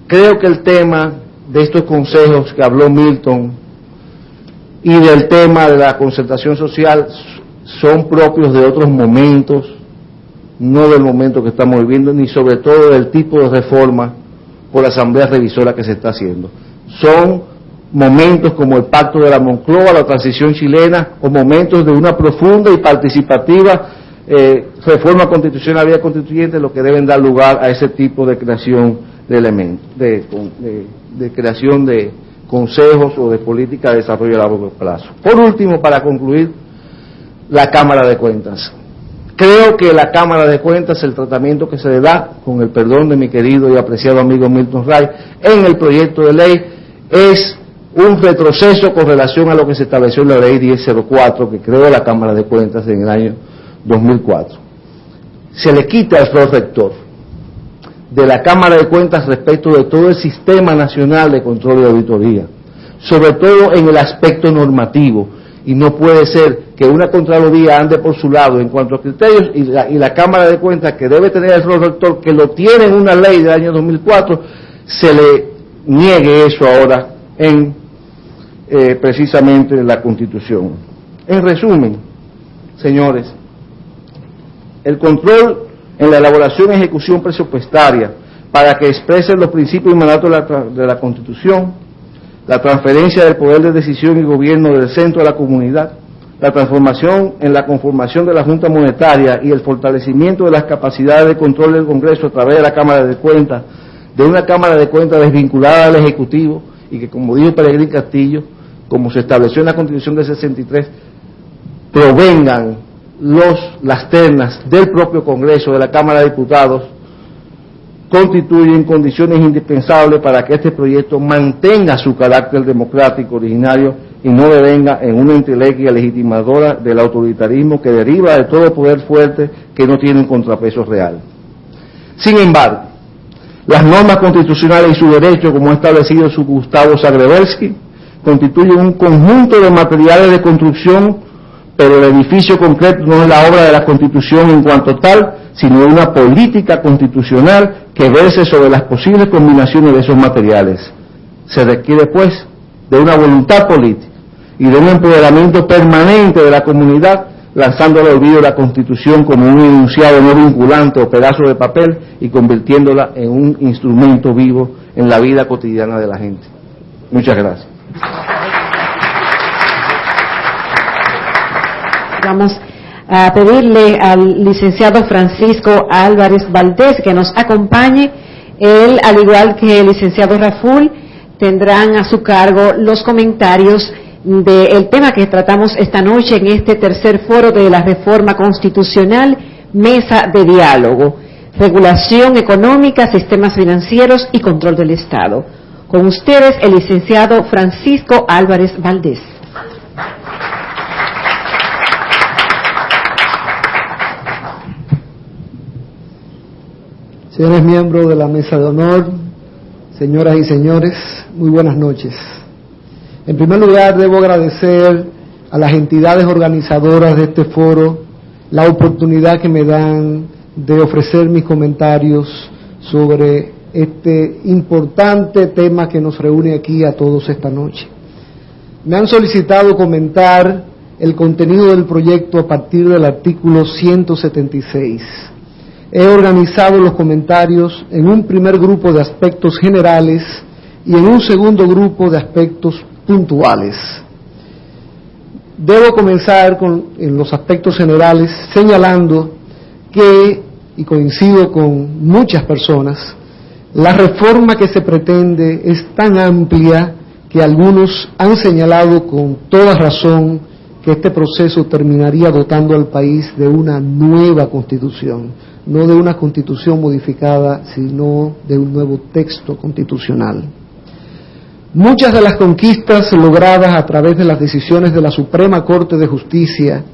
Creo que el tema de estos consejos que habló Milton y del tema de la concertación social son propios de otros momentos no del momento que estamos viviendo, ni sobre todo del tipo de reforma por la Asamblea Revisora que se está haciendo. Son momentos como el Pacto de la Moncloa, la transición chilena, o momentos de una profunda y participativa reforma constitucional, vía constituyente, lo que deben dar lugar a ese tipo de creación de elementos, de creación de consejos o de política de desarrollo a largo plazo. Por último, para concluir, la Cámara de Cuentas. Creo que la Cámara de Cuentas, el tratamiento que se le da, con el perdón de mi querido y apreciado amigo Milton Ray, en el proyecto de ley, es un retroceso con relación a lo que se estableció en la ley 1004, que creó la Cámara de Cuentas en el año 2004. Se le quita el rol rector de la Cámara de Cuentas respecto de todo el sistema nacional de control y auditoría, sobre todo en el aspecto normativo, y no puede ser que una Contraloría ande por su lado en cuanto a criterios y la Cámara de Cuentas, que debe tener el rol rector, que lo tiene en una ley del año 2004, se le niegue eso ahora en precisamente la Constitución. En resumen, señores, el control en la elaboración y ejecución presupuestaria para que expresen los principios y mandatos de la Constitución, la transferencia del poder de decisión y gobierno del centro a la comunidad, la transformación en la conformación de la Junta Monetaria y el fortalecimiento de las capacidades de control del Congreso a través de la Cámara de Cuentas, de una Cámara de Cuentas desvinculada al Ejecutivo y que, como dijo Peregrín Castillo, como se estableció en la Constitución del 63, provengan las ternas del propio Congreso, de la Cámara de Diputados, constituyen condiciones indispensables para que este proyecto mantenga su carácter democrático originario y no devenga en una entelequia legitimadora del autoritarismo que deriva de todo poder fuerte que no tiene un contrapeso real. Sin embargo, las normas constitucionales y sus derechos, como ha establecido su Gustavo Zagrebelsky, constituyen un conjunto de materiales de construcción, pero el edificio concreto no es la obra de la Constitución en cuanto tal, sino una política constitucional que verse sobre las posibles combinaciones de esos materiales. Se requiere, pues, de una voluntad política y de un empoderamiento permanente de la comunidad, lanzando al olvido la Constitución como un enunciado no vinculante o pedazo de papel y convirtiéndola en un instrumento vivo en la vida cotidiana de la gente. Muchas gracias. Vamos a pedirle al licenciado Francisco Álvarez Valdés que nos acompañe. Él, al igual que el licenciado Raful, tendrán a su cargo los comentarios del tema que tratamos esta noche en este tercer foro de la Reforma Constitucional, Mesa de Diálogo, Regulación Económica, Sistemas Financieros y Control del Estado. Con ustedes, el licenciado Francisco Álvarez Valdés. Señores miembros de la Mesa de Honor, señoras y señores, muy buenas noches. En primer lugar, debo agradecer a las entidades organizadoras de este foro la oportunidad que me dan de ofrecer mis comentarios sobre este importante tema que nos reúne aquí a todos esta noche. Me han solicitado comentar el contenido del proyecto a partir del artículo 176. He organizado los comentarios en un primer grupo de aspectos generales y en un segundo grupo de aspectos puntuales. Debo comenzar en los aspectos generales señalando que, y coincido con muchas personas, la reforma que se pretende es tan amplia que algunos han señalado con toda razón que este proceso terminaría dotando al país de una nueva constitución, no de una constitución modificada, sino de un nuevo texto constitucional. Muchas de las conquistas logradas a través de las decisiones de la Suprema Corte de Justicia,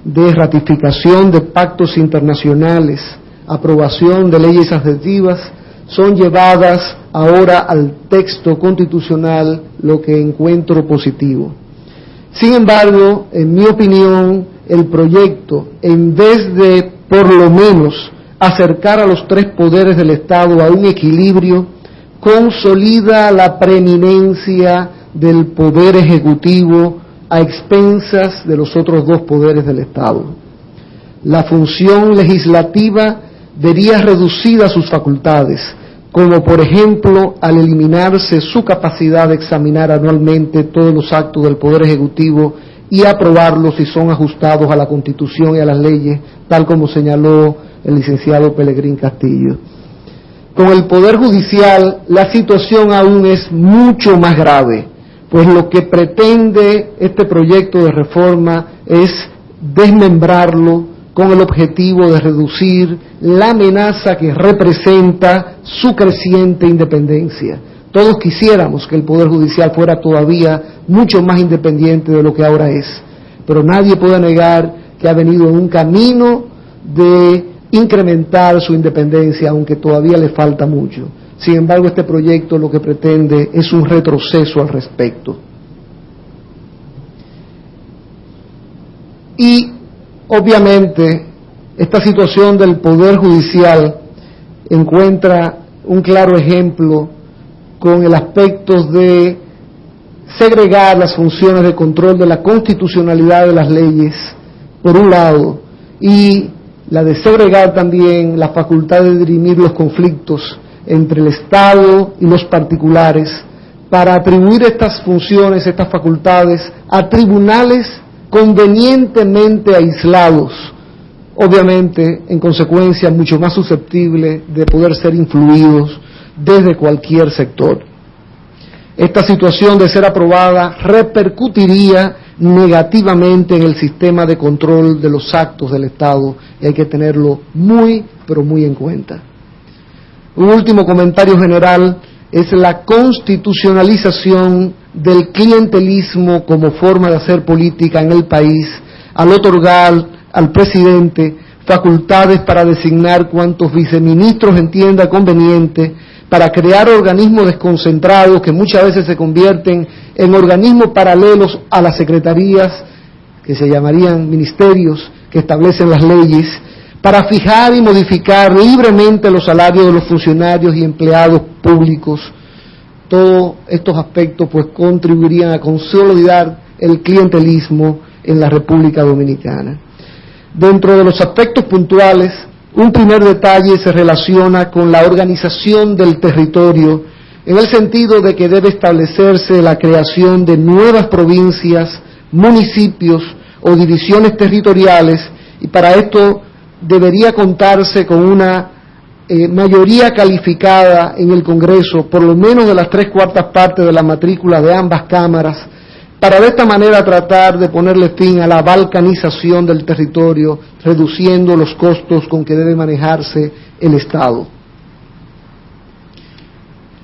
de ratificación de pactos internacionales, aprobación de leyes adjetivas, son llevadas ahora al texto constitucional, lo que encuentro positivo. Sin embargo, en mi opinión, el proyecto, en vez de, por lo menos, acercar a los tres poderes del Estado a un equilibrio, consolida la preeminencia del poder ejecutivo a expensas de los otros dos poderes del Estado. la función legislativa vería reducidas sus facultades, como por ejemplo al eliminarse su capacidad de examinar anualmente todos los actos del Poder Ejecutivo y aprobarlos si son ajustados a la Constitución y a las leyes, tal como señaló el licenciado Pelegrín Castillo. Con el Poder Judicial la situación aún es mucho más grave, pues lo que pretende este proyecto de reforma es desmembrarlo con el objetivo de reducir la amenaza que representa su creciente independencia. Todos quisiéramos que el Poder Judicial fuera todavía mucho más independiente de lo que ahora es, pero nadie puede negar que ha venido en un camino de incrementar su independencia, aunque todavía le falta mucho. Sin embargo, este proyecto lo que pretende es un retroceso al respecto. Y, obviamente, esta situación del Poder Judicial encuentra un claro ejemplo con el aspecto de segregar las funciones de control de la constitucionalidad de las leyes, por un lado, y la de segregar también la facultad de dirimir los conflictos entre el Estado y los particulares, para atribuir estas funciones, estas facultades, a tribunales convenientemente aislados, obviamente en consecuencia mucho más susceptibles de poder ser influidos desde cualquier sector. Esta situación, de ser aprobada, repercutiría negativamente en el sistema de control de los actos del Estado, y hay que tenerlo muy, pero muy en cuenta. Un último comentario general es la constitucionalización del clientelismo como forma de hacer política en el país, al otorgar al presidente facultades para designar cuantos viceministros entienda conveniente, para crear organismos desconcentrados que muchas veces se convierten en organismos paralelos a las secretarías, que se llamarían ministerios, que establecen las leyes, para fijar y modificar libremente los salarios de los funcionarios y empleados públicos. Todos estos aspectos pues contribuirían a consolidar el clientelismo en la República Dominicana. Dentro de los aspectos puntuales, un primer detalle se relaciona con la organización del territorio, en el sentido de que debe establecerse la creación de nuevas provincias, municipios o divisiones territoriales, y para esto debería contarse con una mayoría calificada en el Congreso, por lo menos de las 3/4 partes de la matrícula de ambas cámaras, para de esta manera tratar de ponerle fin a la balcanización del territorio, reduciendo los costos con que debe manejarse el Estado.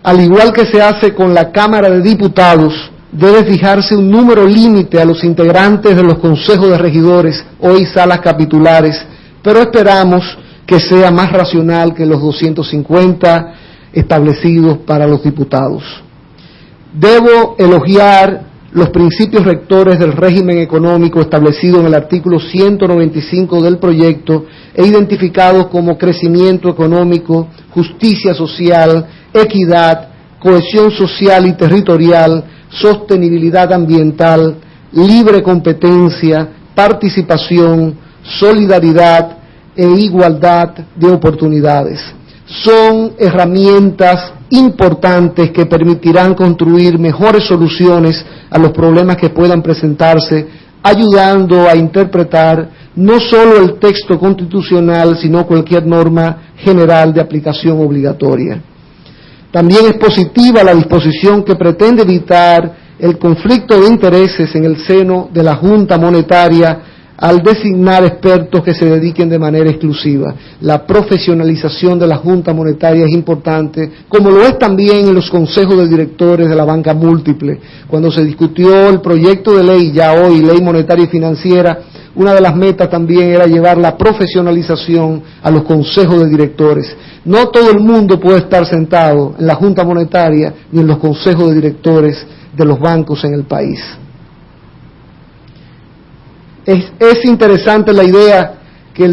Al igual que se hace con la Cámara de Diputados, debe fijarse un número límite a los integrantes de los consejos de regidores, hoy salas capitulares, pero esperamos que sea más racional que los 250 establecidos para los diputados. Debo elogiar los principios rectores del régimen económico establecido en el artículo 195 del proyecto e identificados como crecimiento económico, justicia social, equidad, cohesión social y territorial, sostenibilidad ambiental, libre competencia, participación, solidaridad e igualdad de oportunidades. Son herramientas importantes que permitirán construir mejores soluciones a los problemas que puedan presentarse, ayudando a interpretar no solo el texto constitucional, sino cualquier norma general de aplicación obligatoria. También es positiva la disposición que pretende evitar el conflicto de intereses en el seno de la Junta Monetaria al designar expertos que se dediquen de manera exclusiva. La profesionalización de la Junta Monetaria es importante, como lo es también en los consejos de directores de la banca múltiple. Cuando se discutió el proyecto de ley, ya hoy, Ley Monetaria y Financiera, una de las metas también era llevar la profesionalización a los consejos de directores. No todo el mundo puede estar sentado en la Junta Monetaria ni en los consejos de directores de los bancos en el país. Es interesante la idea que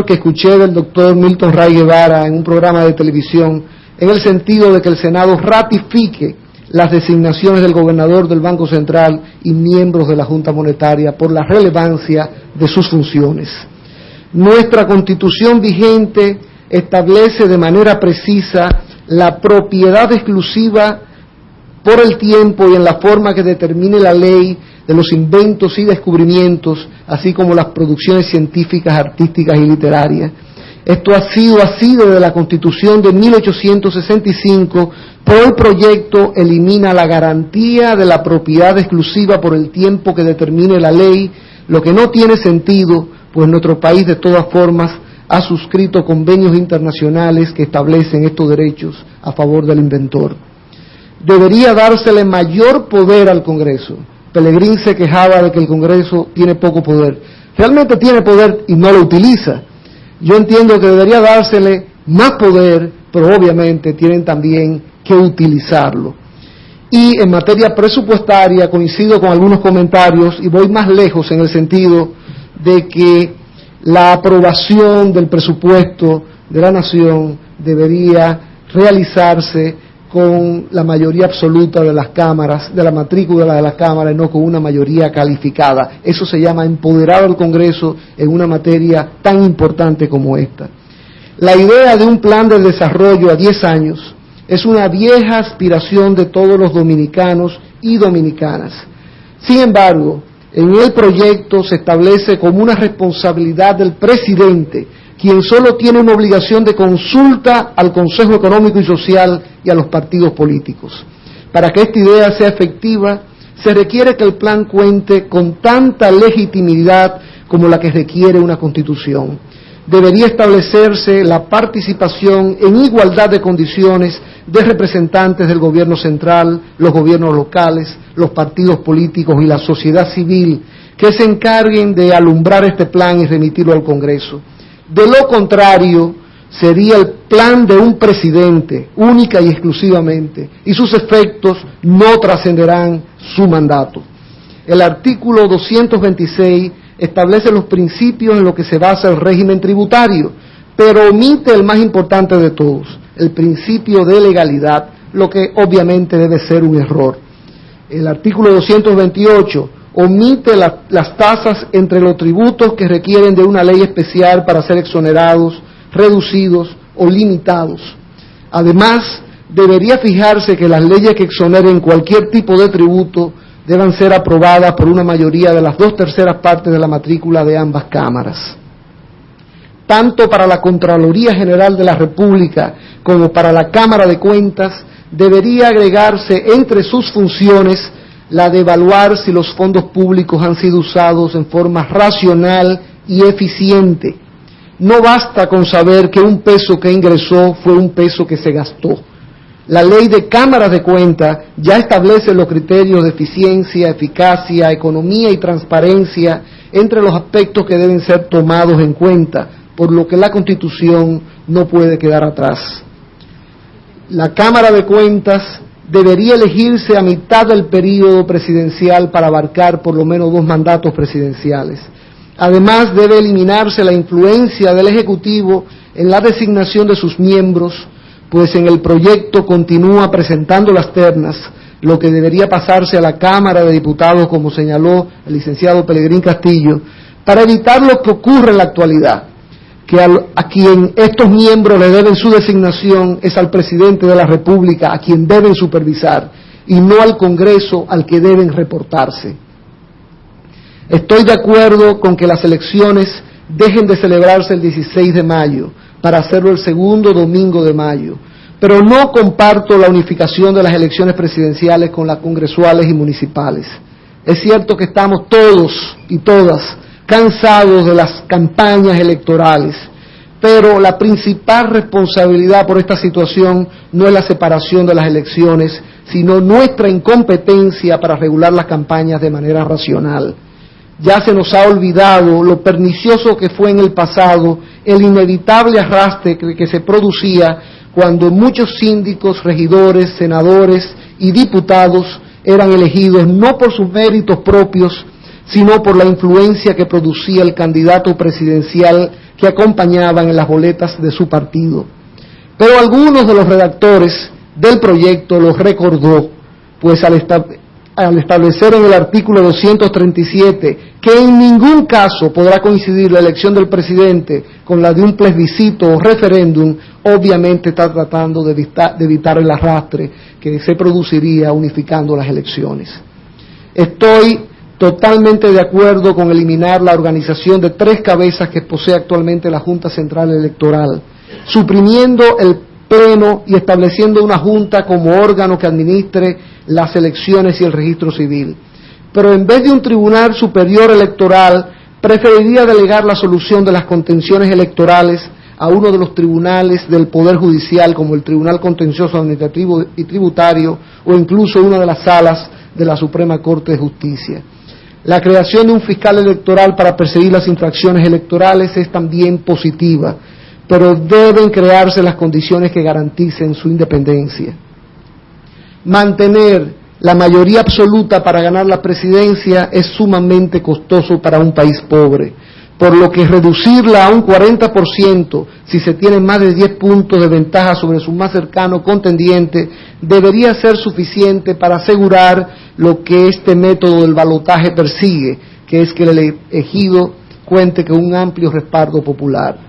escuché del doctor Milton Ray Guevara en un programa de televisión, en el sentido de que el Senado ratifique las designaciones del gobernador del Banco Central y miembros de la Junta Monetaria por la relevancia de sus funciones. Nuestra Constitución vigente establece de manera precisa la propiedad exclusiva por el tiempo y en la forma que determine la ley de los inventos y descubrimientos, así como las producciones científicas, artísticas y literarias. Esto ha sido así desde la Constitución de 1865, pero el proyecto elimina la garantía de la propiedad exclusiva por el tiempo que determine la ley, lo que no tiene sentido, pues nuestro país de todas formas ha suscrito convenios internacionales que establecen estos derechos a favor del inventor. Debería dársele mayor poder al Congreso. Pelegrín se quejaba de que el Congreso tiene poco poder. Realmente tiene poder y no lo utiliza. Yo entiendo que debería dársele más poder, pero obviamente tienen también que utilizarlo. Y en materia presupuestaria coincido con algunos comentarios y voy más lejos en el sentido de que la aprobación del presupuesto de la Nación debería realizarse con la mayoría absoluta de las cámaras, de la matrícula de las cámaras, y no con una mayoría calificada. Eso se llama empoderar al Congreso en una materia tan importante como esta. La idea de un plan de desarrollo a 10 años es una vieja aspiración de todos los dominicanos y dominicanas. Sin embargo, en el proyecto se establece como una responsabilidad del presidente, quien solo tiene una obligación de consulta al Consejo Económico y Social y a los partidos políticos. Para que esta idea sea efectiva, se requiere que el plan cuente con tanta legitimidad como la que requiere una Constitución. Debería establecerse la participación en igualdad de condiciones de representantes del gobierno central, los gobiernos locales, los partidos políticos y la sociedad civil que se encarguen de alumbrar este plan y remitirlo al Congreso. De lo contrario, sería el plan de un presidente, única y exclusivamente, y sus efectos no trascenderán su mandato. El artículo 226 establece los principios en los que se basa el régimen tributario, pero omite el más importante de todos, el principio de legalidad, lo que obviamente debe ser un error. El artículo 228 omite las tasas entre los tributos que requieren de una ley especial para ser exonerados, reducidos o limitados. Además, debería fijarse que las leyes que exoneren cualquier tipo de tributo deban ser aprobadas por una mayoría de las 2/3 partes de la matrícula de ambas cámaras. Tanto para la Contraloría General de la República como para la Cámara de Cuentas debería agregarse entre sus funciones la de evaluar si los fondos públicos han sido usados en forma racional y eficiente. No basta con saber que un peso que ingresó fue un peso que se gastó. La ley de cámaras de cuentas ya establece los criterios de eficiencia, eficacia, economía y transparencia entre los aspectos que deben ser tomados en cuenta, por lo que la Constitución no puede quedar atrás. La Cámara de Cuentas debería elegirse a mitad del período presidencial para abarcar por lo menos 2 mandatos presidenciales. Además, debe eliminarse la influencia del Ejecutivo en la designación de sus miembros, pues en el proyecto continúa presentando las ternas, lo que debería pasarse a la Cámara de Diputados, como señaló el licenciado Pelegrín Castillo, para evitar lo que ocurre en la actualidad, que a quien estos miembros le deben su designación es al presidente de la República, a quien deben supervisar, y no al Congreso al que deben reportarse. Estoy de acuerdo con que las elecciones dejen de celebrarse el 16 de mayo, para hacerlo el segundo domingo de mayo, pero no comparto la unificación de las elecciones presidenciales con las congresuales y municipales. Es cierto que estamos todos y todas cansados de las campañas electorales, pero la principal responsabilidad por esta situación no es la separación de las elecciones, sino nuestra incompetencia para regular las campañas de manera racional. Ya se nos ha olvidado lo pernicioso que fue en el pasado el inevitable arrastre que se producía cuando muchos síndicos, regidores, senadores y diputados eran elegidos no por sus méritos propios, sino por la influencia que producía el candidato presidencial que acompañaban en las boletas de su partido. Pero algunos de los redactores del proyecto los recordó, pues al establecer en el artículo 237 que en ningún caso podrá coincidir la elección del presidente con la de un plebiscito o referéndum, obviamente está tratando de evitar el arrastre que se produciría unificando las elecciones. Estoy totalmente de acuerdo con eliminar la organización de 3 cabezas que posee actualmente la Junta Central Electoral, suprimiendo el Pleno y estableciendo una Junta como órgano que administre las elecciones y el registro civil. Pero en vez de un Tribunal Superior Electoral, preferiría delegar la solución de las contenciones electorales a uno de los tribunales del Poder Judicial, como el Tribunal Contencioso Administrativo y Tributario, o incluso una de las salas de la Suprema Corte de Justicia. La creación de un fiscal electoral para perseguir las infracciones electorales es también positiva, pero deben crearse las condiciones que garanticen su independencia. Mantener la mayoría absoluta para ganar la presidencia es sumamente costoso para un país pobre, por lo que reducirla a un 40% si se tienen más de 10 puntos de ventaja sobre su más cercano contendiente debería ser suficiente para asegurar lo que este método del balotaje persigue, que es que el elegido cuente con un amplio respaldo popular.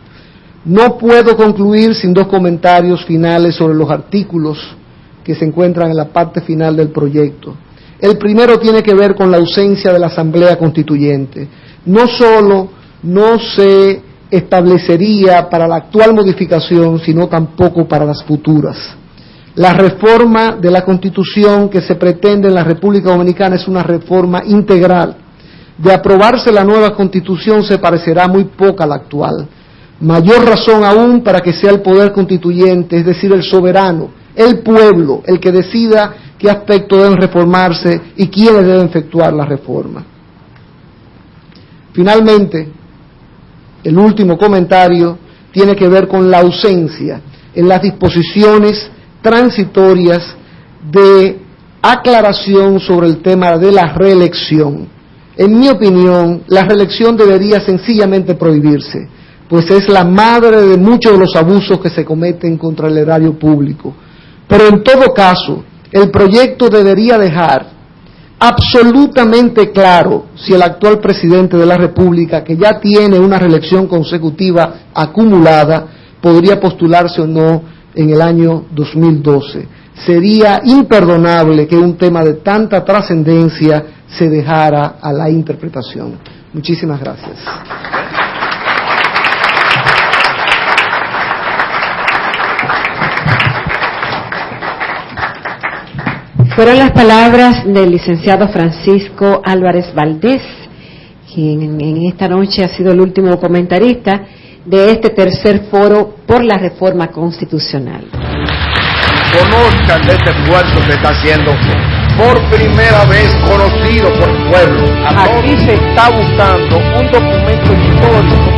No puedo concluir sin 2 comentarios finales sobre los artículos que se encuentran en la parte final del proyecto. El primero tiene que ver con la ausencia de la Asamblea Constituyente. No solo no se establecería para la actual modificación, sino tampoco para las futuras. La reforma de la Constitución que se pretende en la República Dominicana es una reforma integral. De aprobarse la nueva Constitución se parecerá muy poco a la actual. Mayor razón aún para que sea el poder constituyente, es decir, el soberano, el pueblo, el que decida qué aspectos deben reformarse y quiénes deben efectuar la reforma. Finalmente, el último comentario tiene que ver con la ausencia en las disposiciones transitorias de aclaración sobre el tema de la reelección. En mi opinión, la reelección debería sencillamente prohibirse, pues es la madre de muchos de los abusos que se cometen contra el erario público. Pero en todo caso, el proyecto debería dejar absolutamente claro si el actual presidente de la República, que ya tiene una reelección consecutiva acumulada, podría postularse o no en el año 2012. Sería imperdonable que un tema de tanta trascendencia se dejara a la interpretación. Muchísimas gracias. Fueron las palabras del licenciado Francisco Álvarez Valdés, quien en esta noche ha sido el último comentarista de este tercer foro por la reforma constitucional. Conozcan de este esfuerzo que está haciendo por primera vez conocido por el pueblo. Aquí se está buscando un documento histórico,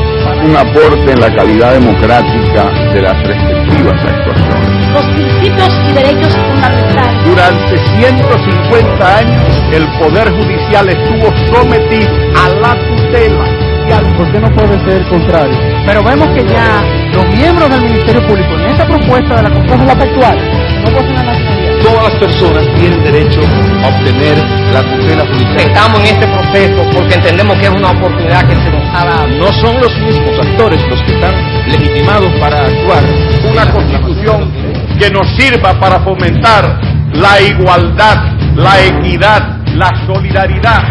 un aporte en la calidad democrática de las respectivas actuaciones. Los principios y derechos fundamentales. Durante 150 años el Poder Judicial estuvo sometido a la tutela y al... ¿Por qué no puede ser contrario? Pero vemos que ya los miembros del Ministerio Público en esta propuesta de la controversia actual no poseen la nacionalidad. Todas las personas tienen derecho a obtener la tutela judicial. Estamos en este proceso porque entendemos que es una oportunidad que se nos ha dado. No son los mismos actores los que están legitimados para actuar. Una constitución que nos sirva para fomentar la igualdad, la equidad, la solidaridad.